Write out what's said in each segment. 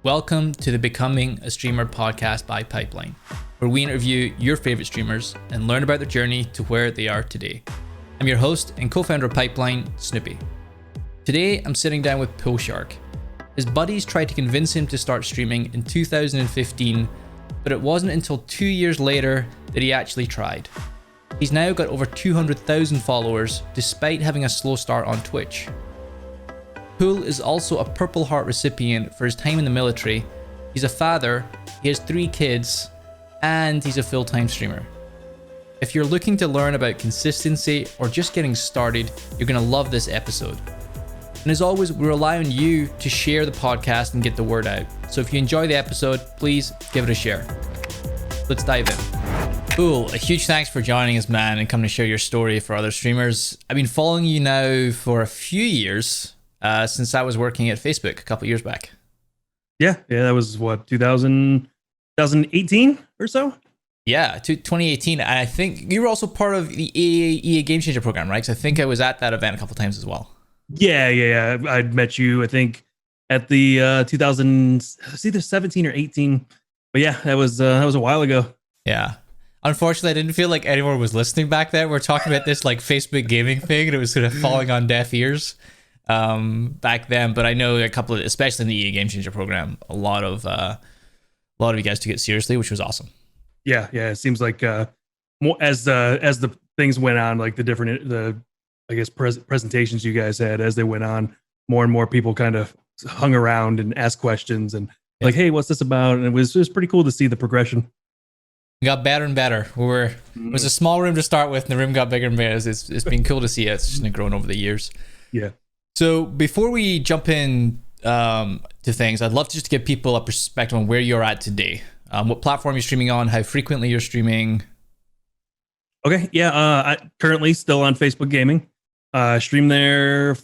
Welcome to the Becoming a Streamer podcast by Pipeline, where we interview your favorite streamers and learn about their journey to where they are today. I'm your host and co-founder of Pipeline, Snoopy. Today, I'm sitting down with Poolshark. His buddies tried to convince him to start streaming in 2015, but it wasn't until 2 years later that he actually tried. He's now got over 200,000 followers, despite having a slow start on Twitch. Pool is also a Purple Heart recipient for his time in the military. He's a father, he has 3 kids, and he's a full-time streamer. If you're looking to learn about consistency or just getting started, you're going to love this episode. And as always, we rely on you to share the podcast and get the word out. So if you enjoy the episode, please give it a share. Let's dive in. Pool, a huge thanks for joining us, man, and coming to share your story for other streamers. I've been following you now for a few years. Since I was working at Facebook a couple years back. Yeah, that was what, 2018 or so? Yeah, 2018. And I think you were also part of the EA Game Changer program, right? Because I think I was at that event a couple times as well. Yeah. I'd met you, I think, at the 2000, it's either 17 or 18. But yeah, that was a while ago. Yeah. Unfortunately, I didn't feel like anyone was listening back then. We're talking about this like Facebook gaming thing, and it was sort of falling on deaf ears back then. But I know a couple of, especially in the EA Game Changer program, a lot of you guys took it seriously, which was awesome. Yeah. It seems like more as the things went on, like the presentations you guys had as they went on, more and more people kind of hung around and asked questions and like, hey, what's this about? And it was pretty cool to see the progression. We got better and better. It was a small room to start with, and the room got bigger and bigger. It's been cool to see it. It's just grown over the years. Yeah. So before we jump in to things, I'd love to just give people a perspective on where you're at today. What platform you're streaming on, how frequently you're streaming. Okay, yeah. I currently still on Facebook Gaming. Stream there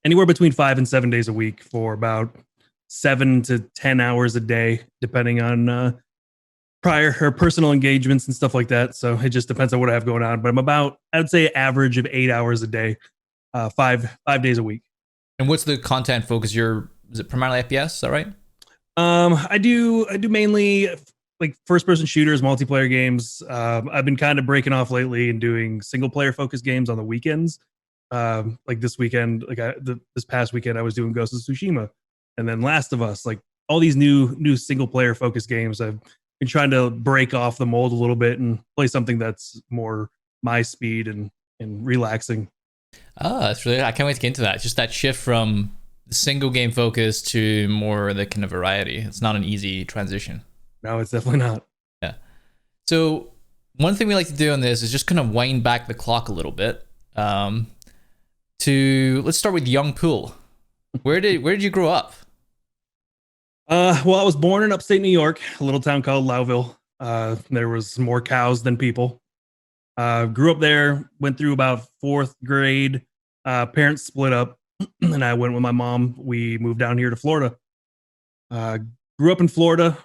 anywhere between 5 and 7 days a week for about 7 to 10 hours a day, depending on prior or personal engagements and stuff like that. So it just depends on what I have going on. But I'm about, I would say, average of 8 hours a day. 5 days a week. And what's the content focus? Is it primarily FPS? Is that right? I do mainly like first person shooters, multiplayer games. I've been kind of breaking off lately and doing single player focused games on the weekends. Like this weekend, this past weekend, I was doing Ghost of Tsushima, and then Last of Us. Like all these new single player focused games, I've been trying to break off the mold a little bit and play something that's more my speed and relaxing. Oh, that's really, I can't wait to get into that. Just that shift from the single game focus to more the kind of variety. It's not an easy transition. No, it's definitely not. Yeah. So one thing we like to do on this is just kind of wind back the clock a little bit. Let's start with young Pool. Where did you grow up? Well, I was born in upstate New York, a little town called Lowville. There was more cows than people. Grew up there, went through about 4th grade. Parents split up, and I went with my mom. We moved down here to Florida. Grew up in Florida,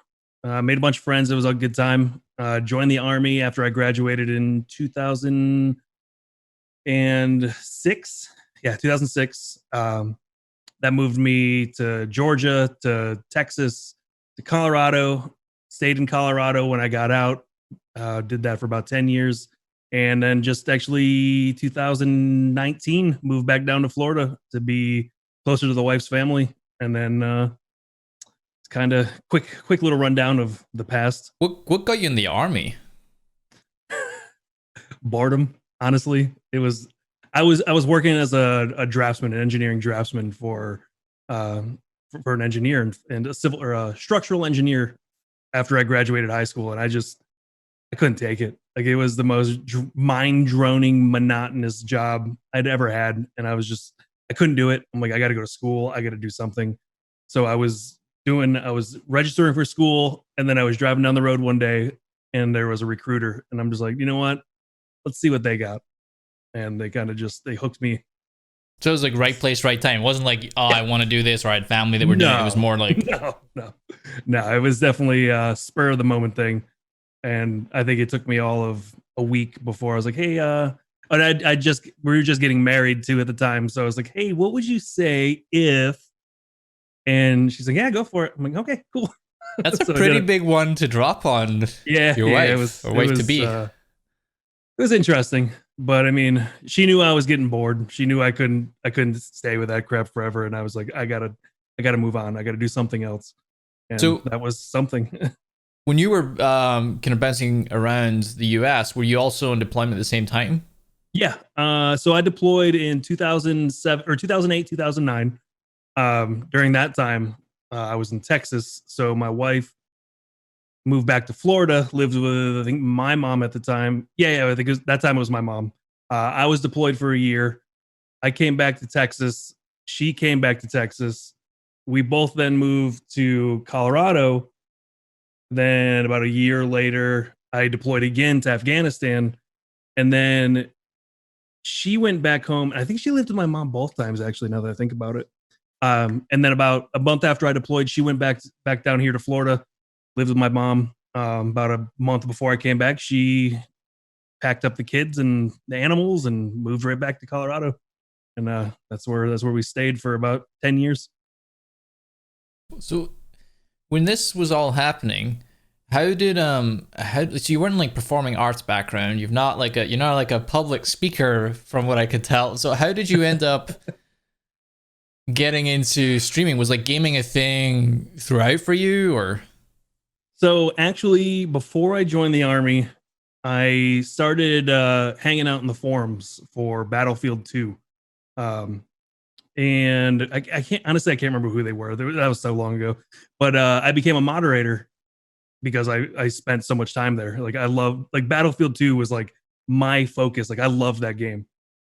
made a bunch of friends. It was a good time. Joined the Army after I graduated in 2006. Yeah, 2006. That moved me to Georgia, to Texas, to Colorado. Stayed in Colorado when I got out. Did that for about 10 years. And then just actually 2019, moved back down to Florida to be closer to the wife's family. And then it's kind of quick little rundown of the past. What got you in the Army? Boredom, honestly. I was working as a draftsman, an engineering draftsman for an engineer and a civil or a structural engineer after I graduated high school, and I couldn't take it. Like it was the most mind-droning, monotonous job I'd ever had. And I couldn't do it. I'm like, I got to go to school. I got to do something. So I was registering for school. And then I was driving down the road one day and there was a recruiter. And I'm just like, you know what? Let's see what they got. And they kind of they hooked me. So it was like right place, right time. It wasn't like, yeah, I want to do this, or I had family that were doing it. It was more like... No, it was definitely a spur of the moment thing. And I think it took me all of a week before I was like, hey, and we were just getting married too at the time. So I was like, hey, what would you say if And she's like, yeah, go for it. I'm like, okay, cool. That's a So I pretty did it. big one to drop on Yeah, your yeah, wife or wife to be. it was interesting. But I mean, she knew I was getting bored. She knew I couldn't stay with that crap forever. And I was like, I gotta move on. I gotta do something else. And So that was something. when you were kind of bouncing around the US, were you also in deployment at the same time? Yeah. So I deployed in 2007 or 2008, 2009. During that time, I was in Texas. So my wife moved back to Florida, lived with, I think, my mom at the time. Yeah, I think that time it was my mom. I was deployed for a year. I came back to Texas. She came back to Texas. We both then moved to Colorado. Then about a year later, I deployed again to Afghanistan. And then she went back home. I think she lived with my mom both times, actually, now that I think about it. And then about a month after I deployed, she went back down here to Florida, lived with my mom. About a month before I came back, she packed up the kids and the animals and moved right back to Colorado. And that's where we stayed for about 10 years. So when this was all happening, how did how so you weren't like performing arts background, you're not like a public speaker from what I could tell. So how did you end up getting into streaming? Was like gaming a thing throughout for you, or So actually, before I joined the army, I started hanging out in the forums for Battlefield 2. Um, and I can't honestly, I can't remember who they were. That was so long ago. But I became a moderator because I spent so much time there. Like I love like Battlefield 2 was like my focus. Like I love that game.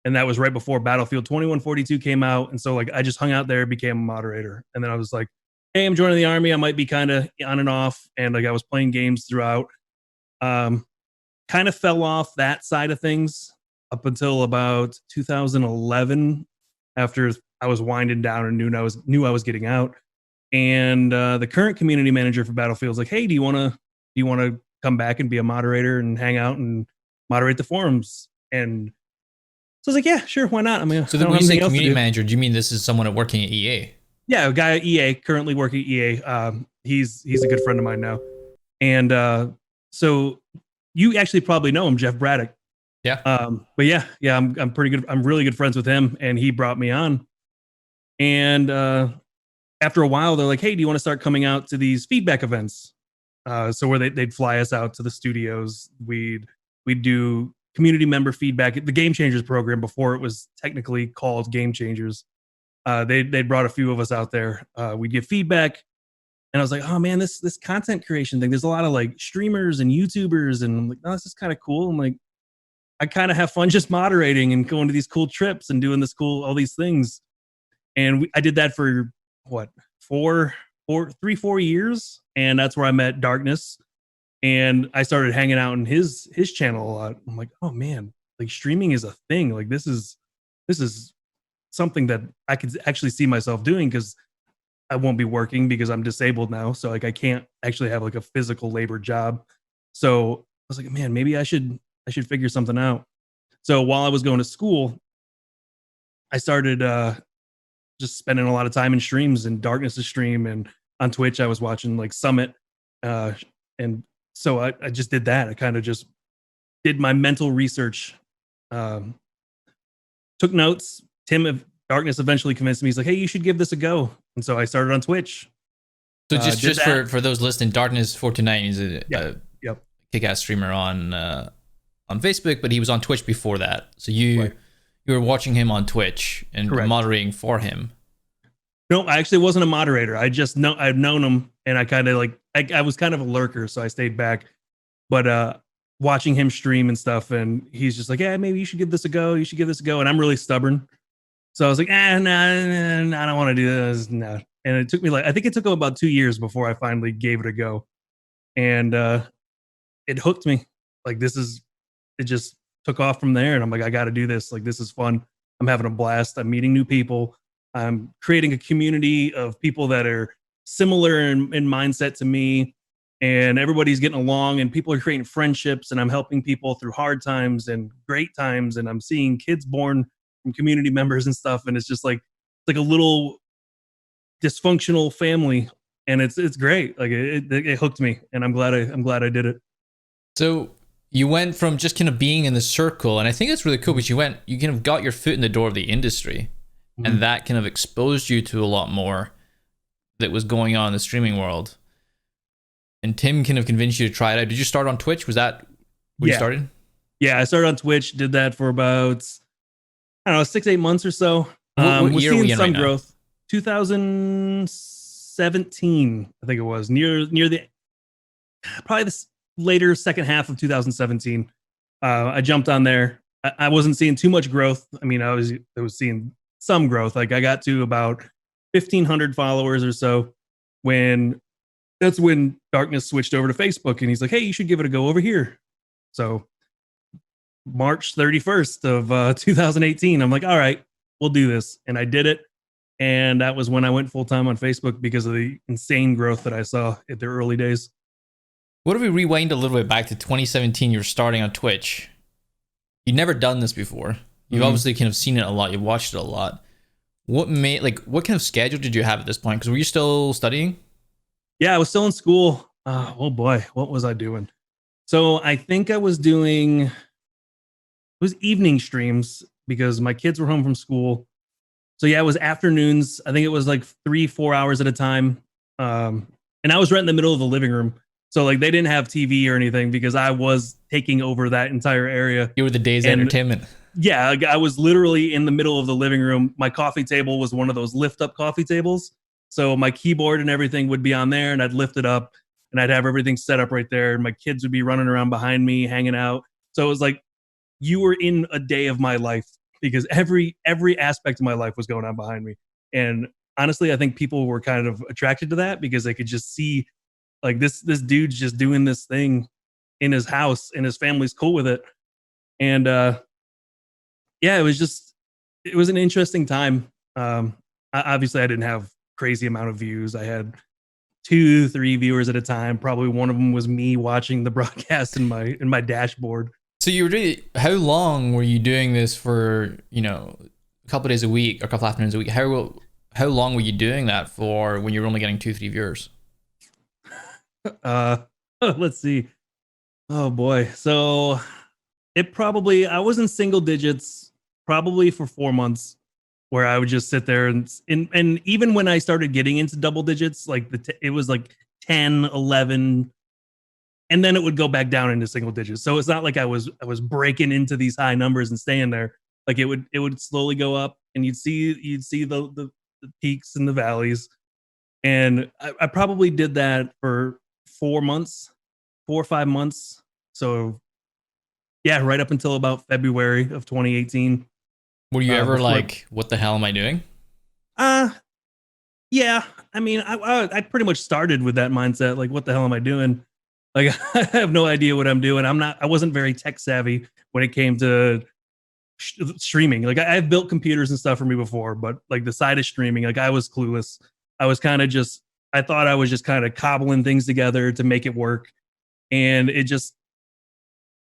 And that was right before Battlefield 2142 came out. And so like I just hung out there, became a moderator. And then I was like, hey, I'm joining the army. I might be kind of on and off. And like I was playing games throughout. Um, Kind of fell off that side of things up until about 2011 after I was winding down and knew I was getting out. And the current community manager for Battlefield was like, "Hey, do you want to come back and be a moderator and hang out and moderate the forums?" And so I was like, "Yeah, sure, why not? I mean, so I don't when have you say anything else to community do." manager, do you mean this is someone working at EA? Yeah, a guy at EA currently working at EA. He's a good friend of mine now, and so you actually probably know him, Jeff Braddock. Yeah. But yeah, I'm pretty good. I'm really good friends with him, and he brought me on. And after a while, they're like, "Hey, do you want to start coming out to these feedback events?" So where they'd fly us out to the studios, we'd do community member feedback. The Game Changers program before it was technically called Game Changers. They brought a few of us out there. We'd give feedback, and I was like, "Oh man, this content creation thing. There's a lot of like streamers and YouTubers, and I'm like, oh, this is kind of cool." I'm like, I kind of have fun just moderating and going to these cool trips and doing all these things. And I did that for what, 4 years, and that's where I met Darkness, and I started hanging out in his channel a lot. I'm like, oh man, like streaming is a thing. Like this is something that I could actually see myself doing because I won't be working because I'm disabled now. So like I can't actually have like a physical labor job. So I was like, man, maybe I should figure something out. So while I was going to school, I started just spending a lot of time in streams and Darkness's stream and on Twitch. I was watching like Summit, uh, and so I just did that. I kind of just did my mental research, um, took notes. Tim of Darkness eventually convinced me. He's like, "Hey, you should give this a go." And so I started on Twitch. So just for those listening, Darkness 429 is Yeah. a Yep. kick-ass streamer on Facebook, but he was on Twitch before that. So Right. you were watching him on Twitch and Correct. moderating for him. No, I actually wasn't a moderator. I've known him, and I kind of like I was kind of a lurker, so I stayed back. But watching him stream and stuff, and he's just like, "Yeah, maybe you should give this a go. You should give this a go." And I'm really stubborn, so I was like, no, I don't want to do this. No. And it took me I think it took him about 2 years before I finally gave it a go. And it hooked me. Like it just took off from there. And I'm like, I got to do this. Like, this is fun. I'm having a blast. I'm meeting new people. I'm creating a community of people that are similar in mindset to me. And everybody's getting along and people are creating friendships. And I'm helping people through hard times and great times. And I'm seeing kids born from community members and stuff. And it's just like a little dysfunctional family, and it's great. Like it hooked me, and I'm glad I did it. So you went from just kind of being in the circle, and I think it's really cool because you kind of got your foot in the door of the industry, and that kind of exposed you to a lot more that was going on in the streaming world. And Tim kind of convinced you to try it out. Did you start on Twitch? Was that where you started? Yeah, I started on Twitch, did that for about, I don't know, 6-8 months or so. What was year are we seeing in some right growth. 2017, I think it was, near the probably the later second half of 2017. I jumped on there. I wasn't seeing too much growth. I mean, I was seeing some growth. Like I got to about 1,500 followers or so that's when Darkness switched over to Facebook, and he's like, "Hey, you should give it a go over here." So March 31st of 2018, I'm like, "All right, we'll do this," and I did it. And that was when I went full time on Facebook because of the insane growth that I saw at the early days. What if we rewind a little bit back to 2017? You were starting on Twitch. You'd never done this before. You've obviously kind of seen it a lot. You've watched it a lot. What kind of schedule did you have at this point? Because were you still studying? Yeah, I was still in school. Oh boy, what was I doing? So I think I was doing, it was evening streams because my kids were home from school. So yeah, it was afternoons. I think it was like 3-4 hours at a time. And I was right in the middle of the living room. So like they didn't have TV or anything because I was taking over that entire area. You were the day's entertainment. Yeah, I was literally in the middle of the living room. My coffee table was one of those lift up coffee tables. So my keyboard and everything would be on there, and I'd lift it up and I'd have everything set up right there. And my kids would be running around behind me, hanging out. So it was like you were in a day of my life because every aspect of my life was going on behind me. And honestly, I think people were kind of attracted to that because they could just see like this dude's just doing this thing in his house and his family's cool with it. And yeah, it was an interesting time. Obviously I didn't have crazy amount of views. I had 2-3 viewers at a time. Probably one of them was me watching the broadcast in my dashboard. So how long were you doing this for, a couple of days a week or a couple afternoons a week? How long were you doing that for when you were only getting 2-3 viewers? Let's see. Oh boy. So I was in single digits probably for 4 months where I would just sit there and even when I started getting into double digits, like it was like 10, 11, and then it would go back down into single digits. So it's not like I was breaking into these high numbers and staying there. Like it would slowly go up, and you'd see the peaks and the valleys. And I probably did that for 4 or 5 months. So yeah, right up until about February of 2018. Were you ever like, what the hell am I doing? Yeah. I mean, I pretty much started with that mindset. Like, what the hell am I doing? Like, I have no idea what I'm doing. I wasn't very tech savvy when it came to streaming. Like I've built computers and stuff for me before, but like the side of streaming, like I was clueless. I thought I was just kind of cobbling things together to make it work. And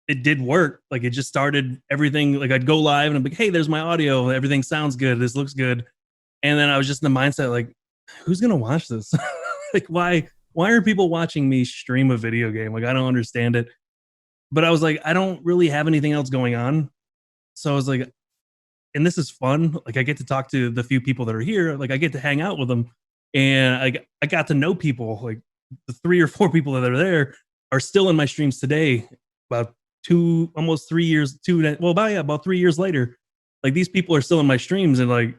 it did work. Like it just started everything. Like I'd go live and I'm like, hey, there's my audio. Everything sounds good. This looks good. And then I was just in the mindset, like, who's going to watch this? Like, why are people watching me stream a video game? Like, I don't understand it. But I was like, I don't really have anything else going on. So I was like, and this is fun. Like I get to talk to the few people that are here. Like I get to hang out with them. And I got to know people. Like the 3 or 4 people that are there are still in my streams today. About almost 3 years, about 3 years later, like these people are still in my streams and like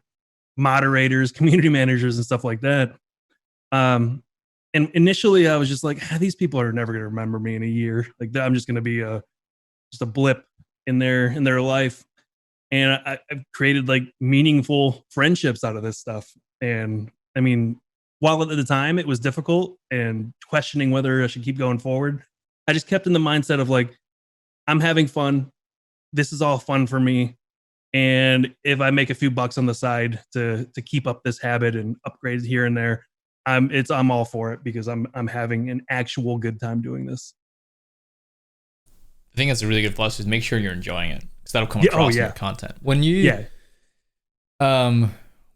moderators, community managers and stuff like that. And initially I was just like, these people are never going to remember me in a year. Like I'm just going to be just a blip in their life. And I've created like meaningful friendships out of this stuff. And I mean, while at the time it was difficult and questioning whether I should keep going forward, I just kept in the mindset of like, I'm having fun. This is all fun for me. And if I make a few bucks on the side to keep up this habit and upgrade here and there, I'm all for it because I'm having an actual good time doing this. I think that's a really good philosophy, is make sure you're enjoying it, because that'll come across in your content. When you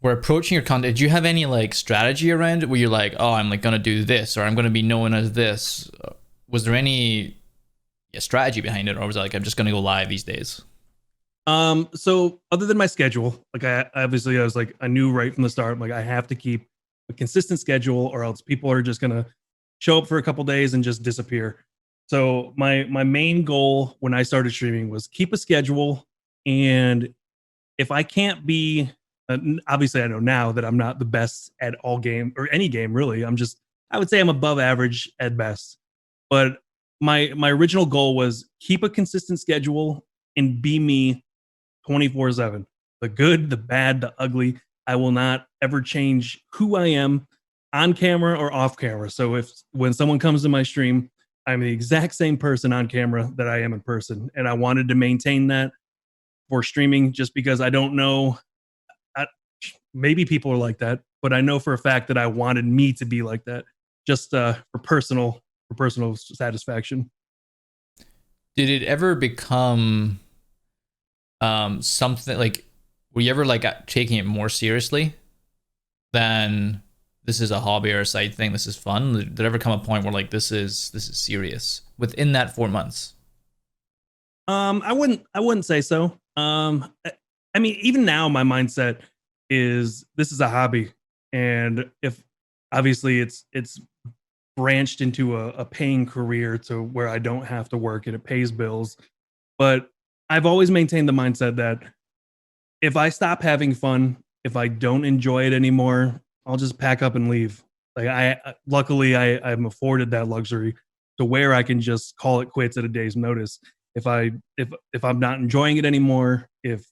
were approaching your content, did you have any like strategy around it where you're like, oh, I'm like gonna do this, or I'm gonna be known as this? Was there any strategy behind it, or was it like I'm just gonna go live these days? So other than my schedule, like I was like, I knew right from the start, like I have to keep a consistent schedule or else people are just gonna show up for a couple days and just disappear. So my main goal when I started streaming was keep a schedule, and if I can't be, obviously I know now that I'm not the best at all game or any game really. I would say I'm above average at best. But my original goal was keep a consistent schedule and be me 24/7. The good, the bad, the ugly. I will not ever change who I am on camera or off camera. So if when someone comes to my stream, I'm the exact same person on camera that I am in person. And I wanted to maintain that for streaming just because I don't know. I, Maybe people are like that, but I know for a fact that I wanted me to be like that just for personal satisfaction. Did it ever become something like, were you ever like taking it more seriously than this is a hobby or a side thing, this is fun? Did there ever come a point where like this is serious within that 4 months? I wouldn't say so. I mean, even now my mindset is this is a hobby, and if obviously it's branched into a paying career to where I don't have to work and it pays bills. But I've always maintained the mindset that if I stop having fun, if I don't enjoy it anymore, I'll just pack up and leave. Like luckily I'm afforded that luxury to where I can just call it quits at a day's notice. If I'm not enjoying it anymore, if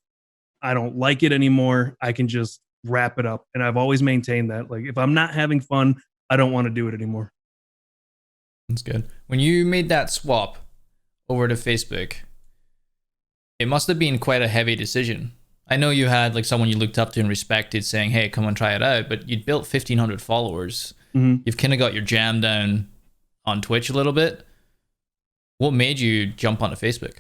I don't like it anymore, I can just wrap it up. And I've always maintained that. Like if I'm not having fun, I don't want to do it anymore. That's good. When you made that swap over to Facebook, it must have been quite a heavy decision. I know you had like someone you looked up to and respected saying, hey, come and try it out, but you'd built 1,500 followers. Mm-hmm. You've kind of got your jam down on Twitch a little bit. What made you jump onto Facebook?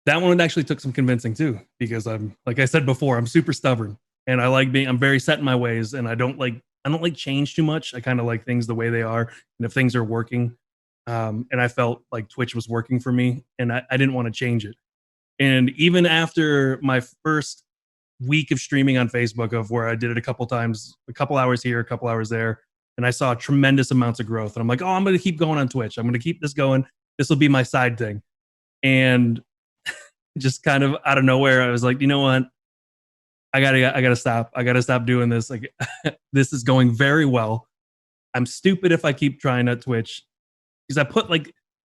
That one actually took some convincing too, because like I said before, I'm super stubborn and I'm very set in my ways, and I don't like change too much. I kind of like things the way they are. And if things are working, and I felt like Twitch was working for me and I didn't want to change it. And even after my first week of streaming on Facebook, of where I did it a couple times, a couple hours here, a couple hours there, and I saw tremendous amounts of growth. And I'm like, oh, I'm going to keep going on Twitch. I'm going to keep this going. This will be my side thing. And just kind of out of nowhere, I was like, you know what? I gotta stop. I gotta stop doing this. Like, this is going very well. I'm stupid if I keep trying at Twitch, because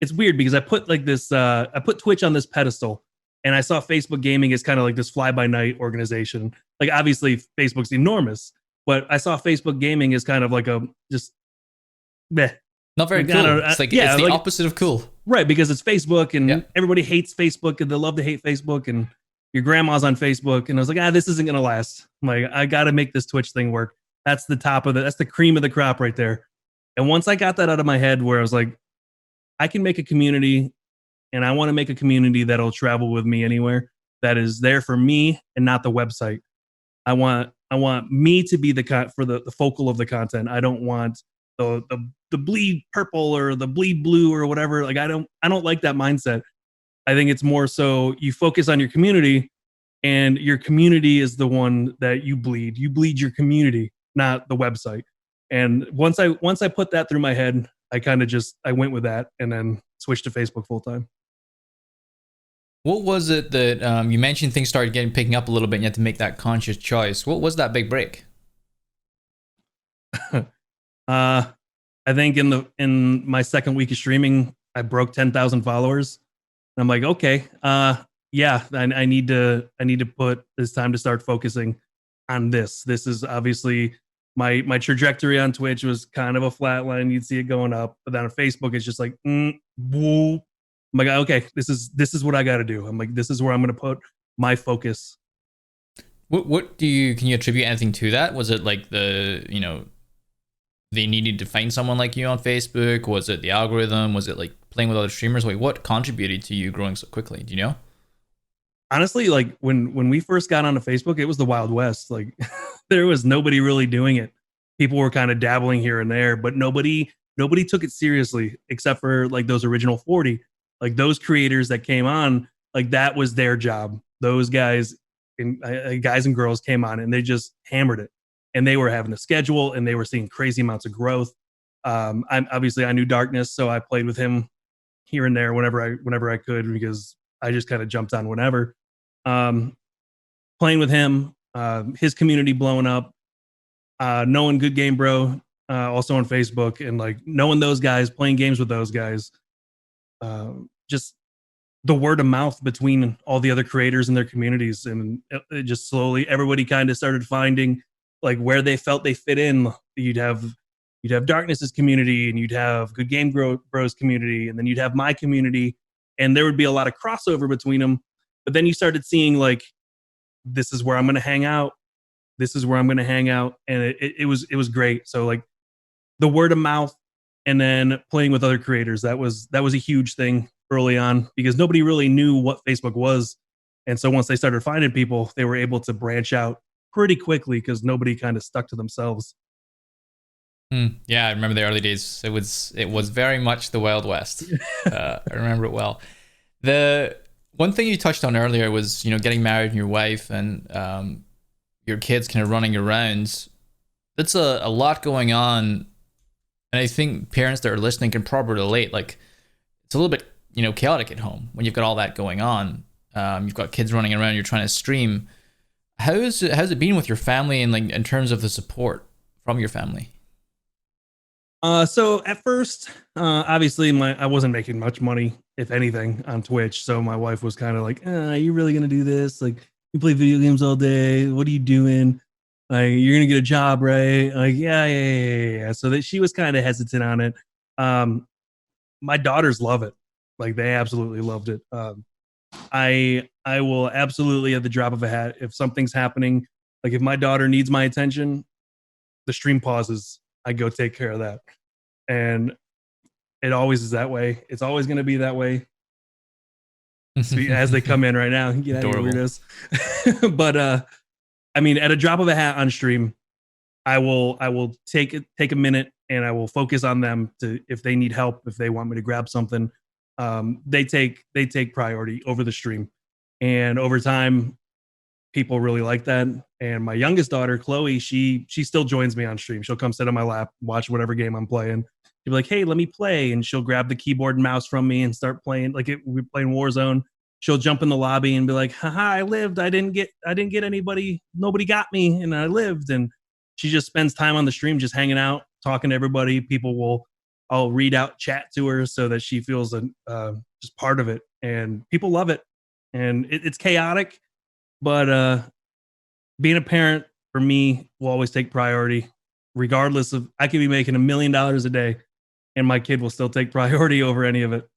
it's weird because I put like this, I put Twitch on this pedestal, and I saw Facebook gaming as kind of like this fly by night organization. Like obviously Facebook's enormous, but I saw Facebook gaming as kind of like a just meh. Not very like, cool. It's like, it's the opposite of cool. Right, because it's Facebook and everybody hates Facebook and they love to hate Facebook, and your grandma's on Facebook. And I was like, this isn't going to last. I'm like, I got to make this Twitch thing work. That's that's the cream of the crop right there. And once I got that out of my head, where I was like, I can make a community, and I want to make a community that'll travel with me anywhere, that is there for me and not the website. I want me to be the focal of the content. I don't want the bleed purple or the bleed blue or whatever. Like I don't like that mindset. I think it's more so you focus on your community, and your community is the one that you bleed. You bleed your community, not the website. And once I put that through my head, I went with that, and then switched to Facebook full time. What was it that you mentioned things started picking up a little bit and you had to make that conscious choice? What was that big break? I think in my second week of streaming, I broke 10,000 followers. And I'm like, okay, yeah, I need to put this time to start focusing on this. This is obviously my trajectory on Twitch was kind of a flat line. You'd see it going up, but then on Facebook, it's just like, whoa. I'm like, okay, this is what I got to do. I'm like, this is where I'm going to put my focus. Can you attribute anything to that? Was it like they needed to find someone like you on Facebook? Was it the algorithm? Was it like playing with other streamers? Like what contributed to you growing so quickly? Do you know? honestly, like when we first got onto Facebook, it was the Wild West. Like there was nobody really doing it. People were kind of dabbling here and there, but nobody took it seriously except for like those original 40. Like those creators that came on, like that was their job. Those guys and girls came on and they just hammered it. And they were having a schedule and they were seeing crazy amounts of growth. I knew Darkness, so I played with him here and there whenever I could because I just kind of jumped on whenever. Um, Playing with him, his community blowing up, knowing Good Game Bro, also on Facebook, and like knowing those guys, playing games with those guys, just the word of mouth between all the other creators and their communities, and it just slowly everybody kind of started finding like where they felt they fit in. You'd have Darkness's community, and you'd have Good Game Bros community, and then you'd have my community, and there would be a lot of crossover between them. But then you started seeing like this is where I'm going to hang out. This is where I'm going to hang out, and it was great. So like the word of mouth, and then playing with other creators, that was a huge thing early on because nobody really knew what Facebook was, and so once they started finding people, they were able to branch out pretty quickly because nobody kind of stuck to themselves. Yeah, I remember the early days. It was very much the Wild West. I remember it well. The one thing you touched on earlier was getting married and your wife and your kids kind of running around. That's a lot going on, and I think parents that are listening can probably relate. Like it's a little bit chaotic at home when you've got all that going on. You've got kids running around. You're trying to stream. How's it been with your family and like in terms of the support from your family? So at first, obviously, I wasn't making much money, if anything, on Twitch. So my wife was kind of like, "Are you really gonna do this? Like, you play video games all day. What are you doing? Like, you're gonna get a job, right?" Like, yeah, yeah, yeah, yeah. Yeah." So that she was kind of hesitant on it. Um, my daughters love it. Like, they absolutely loved it. I will absolutely at the drop of a hat if something's happening. Like, if my daughter needs my attention, the stream pauses. I go take care of that. And it always is that way. It's always going to be that way. So as they come in right now, get out of here, Adorable. weirdos. But I mean, at a drop of a hat on stream, I will take a minute and I will focus on them to if they need help, if they want me to grab something. They take priority over the stream, and over time, people really like that. And my youngest daughter, Chloe, she still joins me on stream. She'll come sit on my lap, watch whatever game I'm playing. She'll be like, "Hey, let me play," and she'll grab the keyboard and mouse from me and start playing. Like we're playing Warzone. She'll jump in the lobby and be like, "Haha, I lived. I didn't get anybody. Nobody got me, and I lived." And she just spends time on the stream, just hanging out, talking to everybody. I'll read out chat to her so that she feels just part of it, and people love it. And it's chaotic, but being a parent for me will always take priority, regardless of I could be making $1 million a day, and my kid will still take priority over any of it.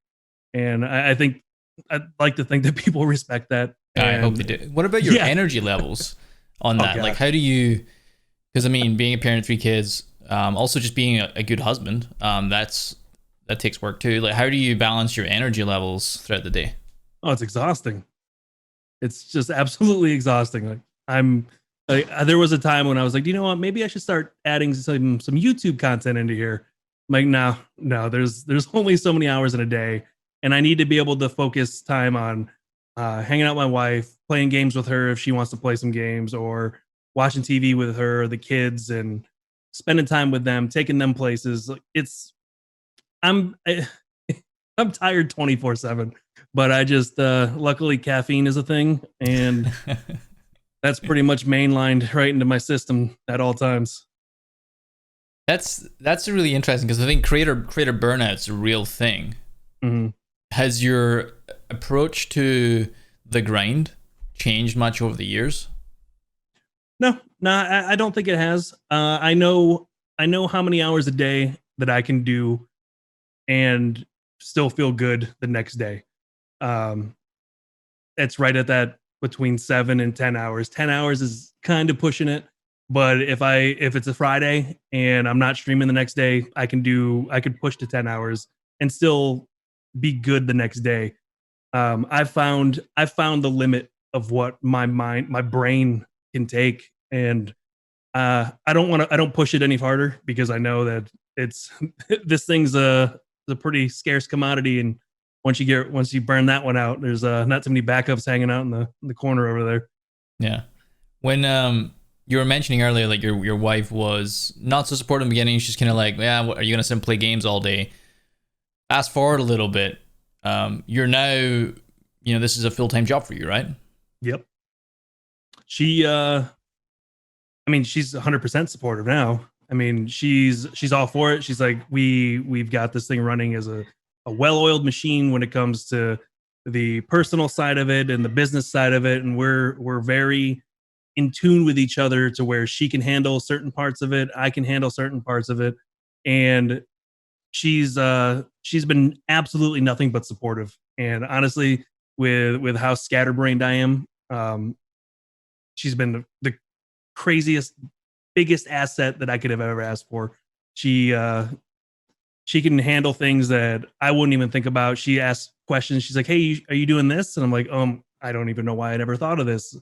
And I think I'd like to think that people respect that. I hope they do. What about your Yeah. energy levels on that? God. Like, how do you? Because I mean, being a parent of three kids, also just being a good husband, that takes work too. Like, how do you balance your energy levels throughout the day? Oh, it's exhausting. It's just absolutely exhausting. There was a time when I was like, you know what? Maybe I should start adding some YouTube content into here. I'm like, no. There's only so many hours in a day, and I need to be able to focus time on hanging out with my wife, playing games with her if she wants to play some games, or watching TV with her, the kids, and spending time with them, taking them places. Like I'm I'm tired 24/7, but I just luckily caffeine is a thing, and that's pretty much mainlined right into my system at all times. That's really interesting because I think creator burnout's a real thing. Mhm. Has your approach to the grind changed much over the years? No, I don't think it has. I know how many hours a day that I can do and still feel good the next day. Um, it's right at that between 7 and 10 hours. 10 hours is kind of pushing it, but if it's a Friday and I'm not streaming the next day, I could push to 10 hours and still be good the next day. I've found the limit of what my brain can take. And I don't push it any farther because I know that it's this thing's a pretty scarce commodity. And once you burn that one out, there's not too many backups hanging out in the corner over there. Yeah. When you were mentioning earlier, like your wife was not so supportive in the beginning. She's kind of like, yeah, what, are you gonna sit and play games all day? Fast forward a little bit, you're now, this is a full-time job for you, right? Yep. She she's 100% supportive now. I mean, she's all for it. She's like, we've got this thing running as a well-oiled machine when it comes to the personal side of it and the business side of it, and we're very in tune with each other to where she can handle certain parts of it, I can handle certain parts of it, and she's been absolutely nothing but supportive. And honestly, with how scatterbrained I am, she's been the craziest, biggest asset that I could have ever asked for. She can handle things that I wouldn't even think about. She asks questions. She's like, "Hey, are you doing this?" And I'm like, I don't even know why I never thought of this."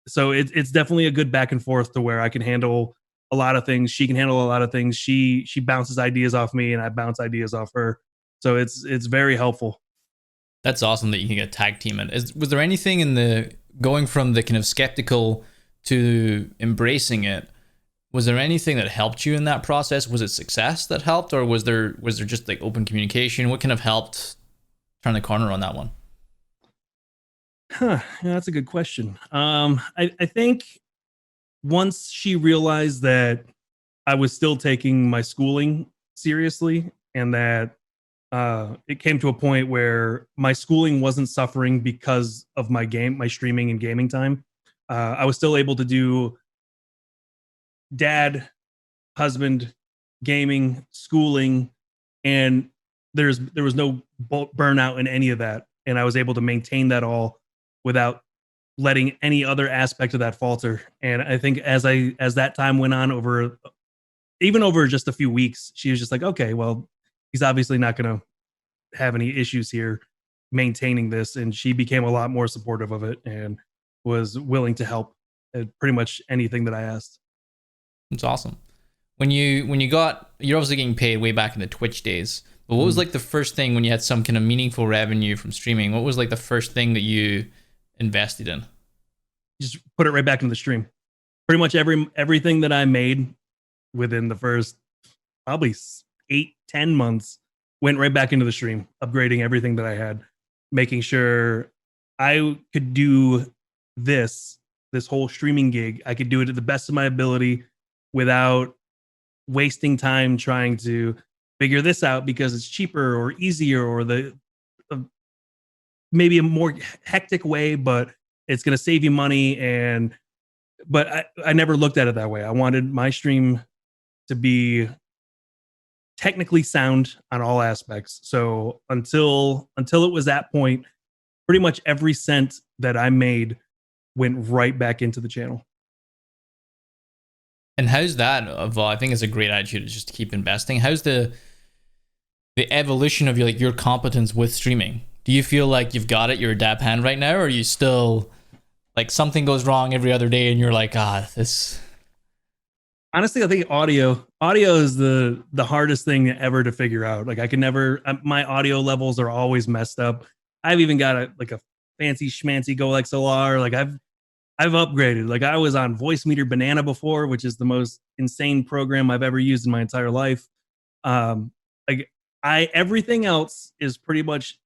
So it's definitely a good back and forth to where I can handle a lot of things. She can handle a lot of things. She bounces ideas off me, and I bounce ideas off her. So it's very helpful. That's awesome that you can get a tag team. And was there anything in the going from the kind of skeptical to embracing it? Was there anything that helped you in that process? Was it success that helped, or was there just like open communication? What kind of helped turn the corner on that one? Yeah, that's a good question. I think once she realized that I was still taking my schooling seriously, and that it came to a point where my schooling wasn't suffering because of my streaming and gaming time. I was still able to do dad, husband, gaming, schooling, and there was no burnout in any of that, and I was able to maintain that all without letting any other aspect of that falter. And I think as that time went on, over just a few weeks, she was just like, okay, well, he's obviously not going to have any issues here maintaining this, and she became a lot more supportive of it and was willing to help at pretty much anything that I asked. It's awesome. You're obviously getting paid way back in the Twitch days, but what was like the first thing when you had some kind of meaningful revenue from streaming? What was like the first thing that you invested in? Just put it right back into the stream. Pretty much everything that I made within the first probably 8-10 months went right back into the stream, upgrading everything that I had, making sure I could do this whole streaming gig. I could do it to the best of my ability without wasting time trying to figure this out because it's cheaper or easier or maybe a more hectic way, but it's going to save you money. But I never looked at it that way. I wanted my stream to be technically sound on all aspects. So until it was that point, pretty much every cent that I made went right back into the channel. And how's that evolved? I think it's a great attitude to just keep investing. How's the evolution of your competence with streaming? Do you feel like you've got it, you're a dab hand right now, or are you still like something goes wrong every other day and you're like, this? Honestly, I think audio is the hardest thing ever to figure out. Like I can never, my audio levels are always messed up. I've even got a fancy schmancy Go XLR. Like I've upgraded. Like I was on Voice Meter Banana before, which is the most insane program I've ever used in my entire life. Everything else is pretty much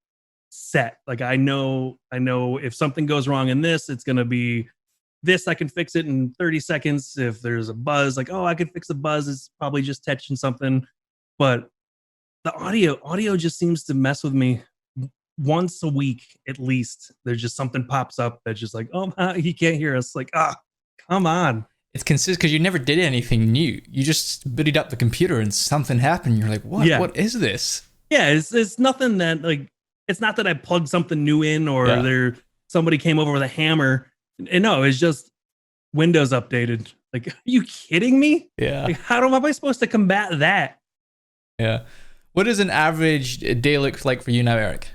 set. Like I know if something goes wrong in this, it's going to be this. I can fix it in 30 seconds. If there's a buzz, like, I can fix the buzz. It's probably just touching something. But the audio just seems to mess with me once a week at least. There's just something pops up that's just like, he can't hear us. Like, come on. It's consistent because you never did anything new. You just booted up the computer and something happened. You're like, what? Yeah. What is this? Yeah, it's nothing that it's not that I plugged something new in or somebody came over with a hammer. And no, it's just Windows updated. Like, are you kidding me? Yeah. Like, how am I supposed to combat that? Yeah. What does an average day look like for you now, Eric?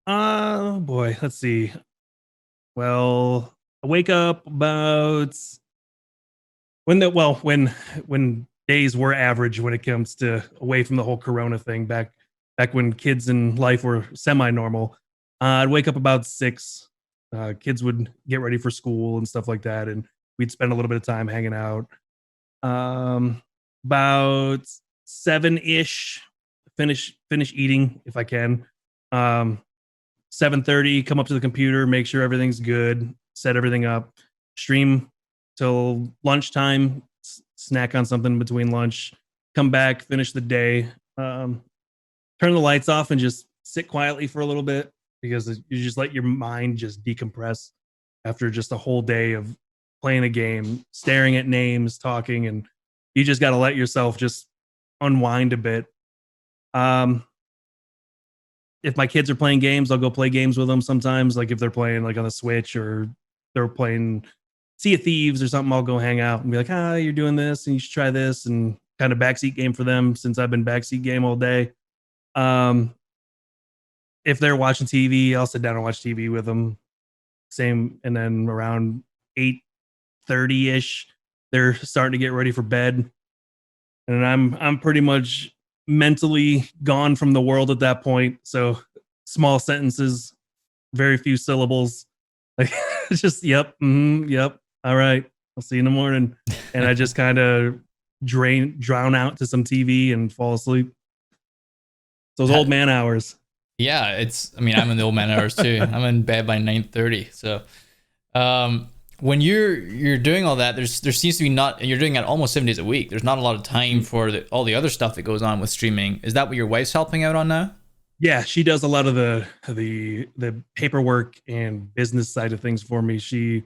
Oh boy, let's see. Well, I wake up about when days were average when it comes to away from the whole Corona thing back when kids in life were semi-normal. I'd wake up about 6. Kids would get ready for school and stuff like that, and we'd spend a little bit of time hanging out. Um, about 7-ish, finish eating if I can. Um, 7:30, come up to the computer, make sure everything's good, set everything up, stream till lunchtime, snack on something between lunch, come back, finish the day, um, turn the lights off and just sit quietly for a little bit because you just let your mind just decompress after just a whole day of playing a game, staring at names, talking, and you just got to let yourself just unwind a bit. Um, if my kids are playing games, I'll go play games with them sometimes. Like if they're playing like on the Switch or they're playing Sea of Thieves or something, I'll go hang out and be like, "Ah, you're doing this, and you should try this," and kind of backseat game for them since I've been backseat game all day. Um, if they're watching TV, I'll sit down and watch TV with them. Same, and then around 8:30 ish, they're starting to get ready for bed, and I'm pretty much mentally gone from the world at that point. So small sentences, very few syllables. Like just yep, yep. All right, I'll see you in the morning. And I just kind of drown out to some TV and fall asleep. Those old man hours. Yeah, I mean, I'm in the old man hours too. I'm in bed by 9:30. So, when you're doing all that, there seems to be not, you're doing it almost 7 days a week. There's not a lot of time for all the other stuff that goes on with streaming. Is that what your wife's helping out on now? Yeah, she does a lot of the paperwork and business side of things for me. She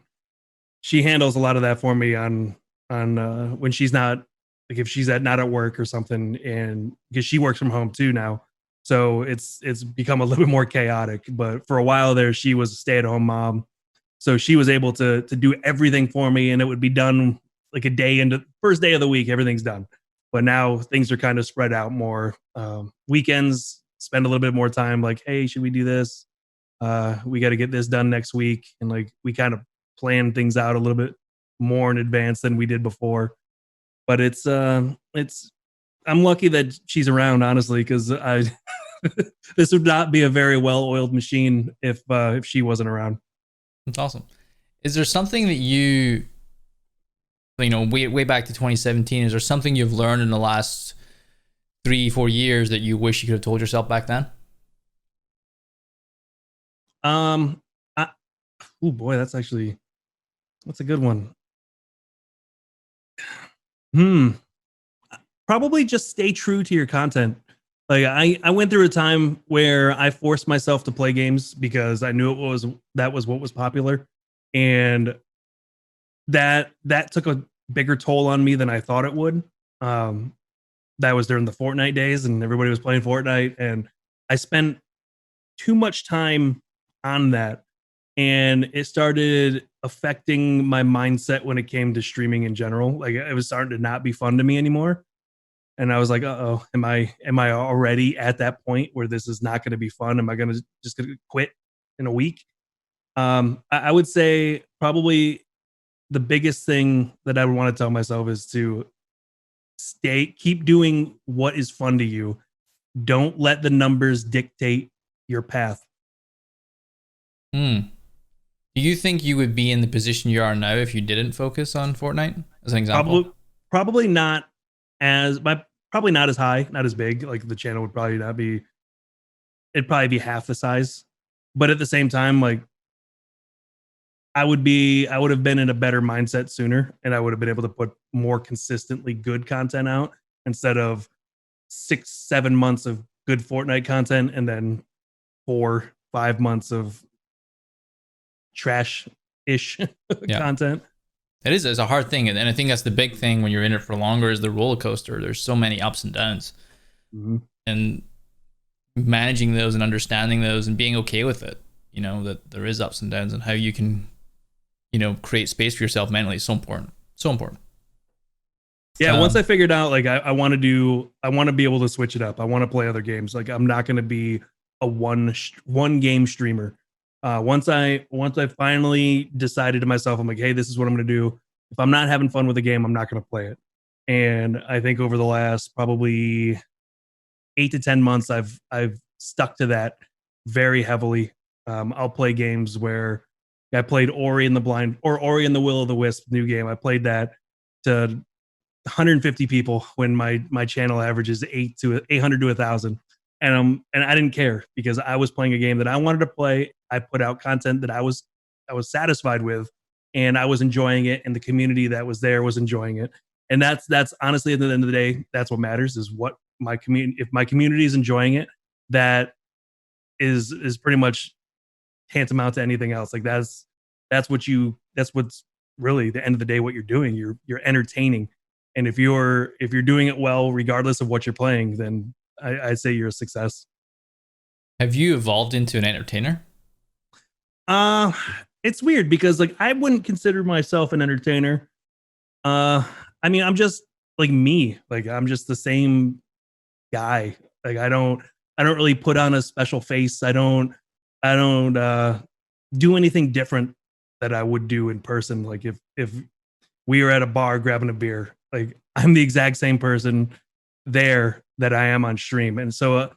handles a lot of that for me on when she's not, like if she's not at work or something, and because she works from home too now. So it's become a little bit more chaotic. But for a while there, she was a stay-at-home mom. So she was able to do everything for me, and it would be done like a day into first day of the week, everything's done. But now things are kind of spread out more. Weekends, spend a little bit more time like, hey, should we do this? We got to get this done next week. And like we kind of plan things out a little bit more in advance than we did before. But it's I'm lucky that she's around, honestly, because I this would not be a very well-oiled machine if she wasn't around. That's awesome. Is there something that you know, way back to 2017, is there something you've learned in the last 3-4 years that you wish you could have told yourself back then? Oh boy, that's a good one. Probably just stay true to your content. Like I went through a time where I forced myself to play games because I knew that was what was popular, and that took a bigger toll on me than I thought it would. That was during the Fortnite days, and everybody was playing Fortnite, and I spent too much time on that, and it started affecting my mindset when it came to streaming in general. Like it was starting to not be fun to me anymore. And I was like, "Uh-oh, am I already at that point where this is not going to be fun? Am I going to just gonna quit in a week?" I would say probably the biggest thing that I would want to tell myself is to keep doing what is fun to you. Don't let the numbers dictate your path. Do you think you would be in the position you are now if you didn't focus on Fortnite, as an example? Probably not probably not as high, not as big. Like the channel would probably not be. It'd probably be half the size, but at the same time, like I would have been in a better mindset sooner, and I would have been able to put more consistently good content out instead of 6-7 months of good Fortnite content and then 4-5 months of trash ish content. It's a hard thing, and I think that's the big thing when you're in it for longer is the roller coaster. There's so many ups and downs, and managing those and understanding those and being okay with it. You know that there is ups and downs, and how you can, you know, create space for yourself mentally is so important. So important. Yeah, once I figured out, like I want to be able to switch it up. I want to play other games. Like I'm not going to be a one game streamer. Once I finally decided to myself, I'm like, hey, this is what I'm going to do. If I'm not having fun with the game, I'm not going to play it. And I think over the last probably 8 to 10 months, I've stuck to that very heavily. I'll play games where I played Ori and the Blind or Ori and the Will of the Wisp new game. I played that to 150 people when my channel averages 800 to 1,000, and I didn't care because I was playing a game that I wanted to play. I put out content that I was satisfied with, and I was enjoying it, and the community that was there was enjoying it. And that's honestly, at the end of the day, that's what matters, is what my community, if my community is enjoying it, that is pretty much tantamount to anything else. Like that's what's really the end of the day what you're doing. You're entertaining, and if you're doing it well, regardless of what you're playing, then I'd say you're a success. Have you evolved into an entertainer? Uh it's weird because like I wouldn't consider myself an entertainer. Uh I mean, I'm just like me. Like I'm just the same guy. Like I don't really put on a special face. I don't do anything different that I would do in person. Like if we were at a bar grabbing a beer, like I'm the exact same person there that I am on stream. And so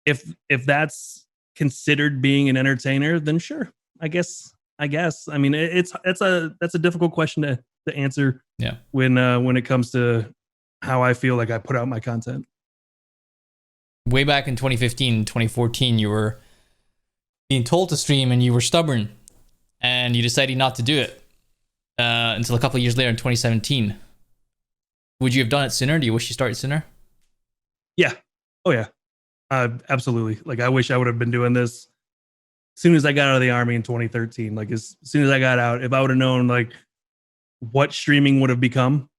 if that's considered being an entertainer, then sure. I guess. I mean, that's a difficult question to answer. Yeah. When it comes to how I feel like I put out my content. Way back in 2015, 2014, you were being told to stream and you were stubborn and you decided not to do it until a couple of years later in 2017. Would you have done it sooner? Do you wish you started sooner? Yeah. Oh yeah. Absolutely. Like I wish I would have been doing this as soon as I got out of the army in 2013. Like as soon as I got out, if I would have known like what streaming would have become,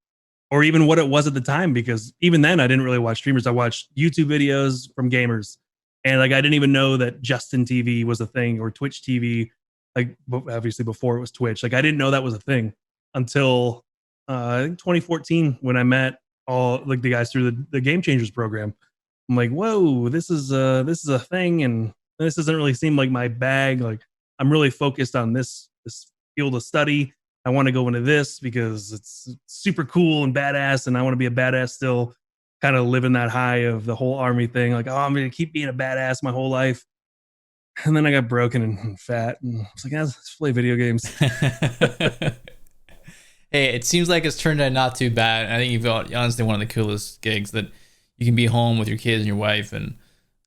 or even what it was at the time, because even then I didn't really watch streamers. I watched YouTube videos from gamers, and like I didn't even know that Justin TV was a thing, or Twitch TV. Like obviously before it was Twitch, like I didn't know that was a thing until I think 2014 when I met all like the guys through the Game Changers program. I'm like, whoa, this is a thing, and this doesn't really seem like my bag. Like I'm really focused on this field of study. I want to go into this because it's super cool and badass, and I want to be a badass still. Kind of living that high of the whole army thing, like, oh, I'm gonna keep being a badass my whole life. And then I got broken and fat, and I was like, let's play video games. Hey, it seems like it's turned out not too bad. I think you've got honestly one of the coolest gigs that you can be home with your kids and your wife, and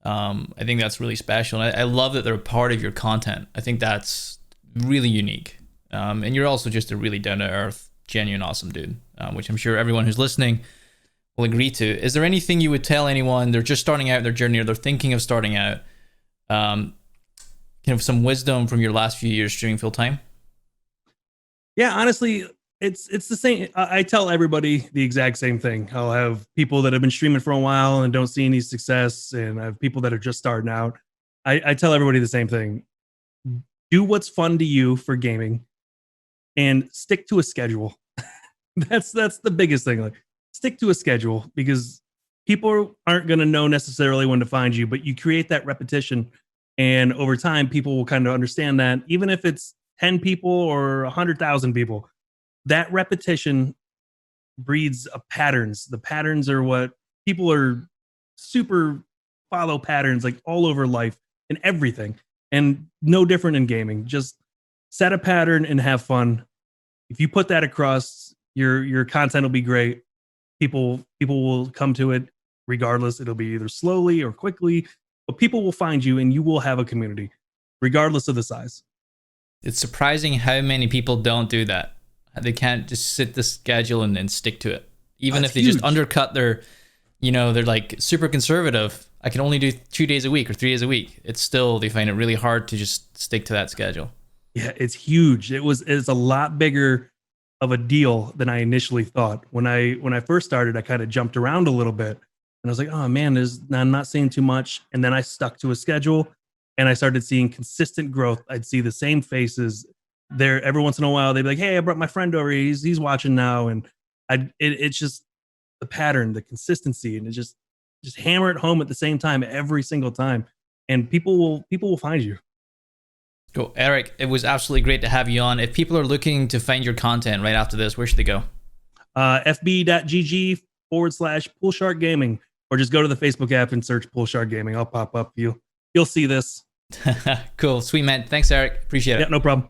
I think that's really special. And I love that they're a part of your content. I think that's really unique. And you're also just a really down to earth, genuine, awesome dude, which I'm sure everyone who's listening will agree to. Is there anything you would tell anyone they're just starting out their journey or they're thinking of starting out? Kind of some wisdom from your last few years streaming full time? Yeah, honestly, it's the same. I tell everybody the exact same thing. I'll have people that have been streaming for a while and don't see any success, and I have people that are just starting out. I tell everybody the same thing. Do what's fun to you for gaming, and stick to a schedule. That's the biggest thing. Like stick to a schedule, because people aren't going to know necessarily when to find you, but you create that repetition, and over time people will kind of understand that, even if it's 10 people or 100,000 people, that repetition breeds patterns. The patterns are what people are super follow patterns like all over life and everything. And no different in gaming. Just set a pattern and have fun. If you put that across, your content will be great. People will come to it regardless. It'll be either slowly or quickly, but people will find you and you will have a community regardless of the size. It's surprising how many people don't do that. They can't just sit the schedule and stick to it. Even if they just undercut their, they're like super conservative. I can only do 2 days a week or 3 days a week. It's still, they find it really hard to just stick to that schedule. Yeah, it's huge. It's a lot bigger of a deal than I initially thought. When I first started, I kind of jumped around a little bit, and I was like, oh man, I'm not seeing too much. And then I stuck to a schedule, and I started seeing consistent growth. I'd see the same faces there every once in a while. They'd be like, hey, I brought my friend over. He's watching now, and it's just the pattern, the consistency, and it just hammer it home at the same time every single time, and people will find you. Cool. Eric, it was absolutely great to have you on. If people are looking to find your content right after this, where should they go? fb.gg/Poolshark Gaming, or just go to the Facebook app and search Poolshark Gaming. I'll pop up. You'll see this. Cool. Sweet, man. Thanks, Eric. Appreciate it. Yeah, no problem.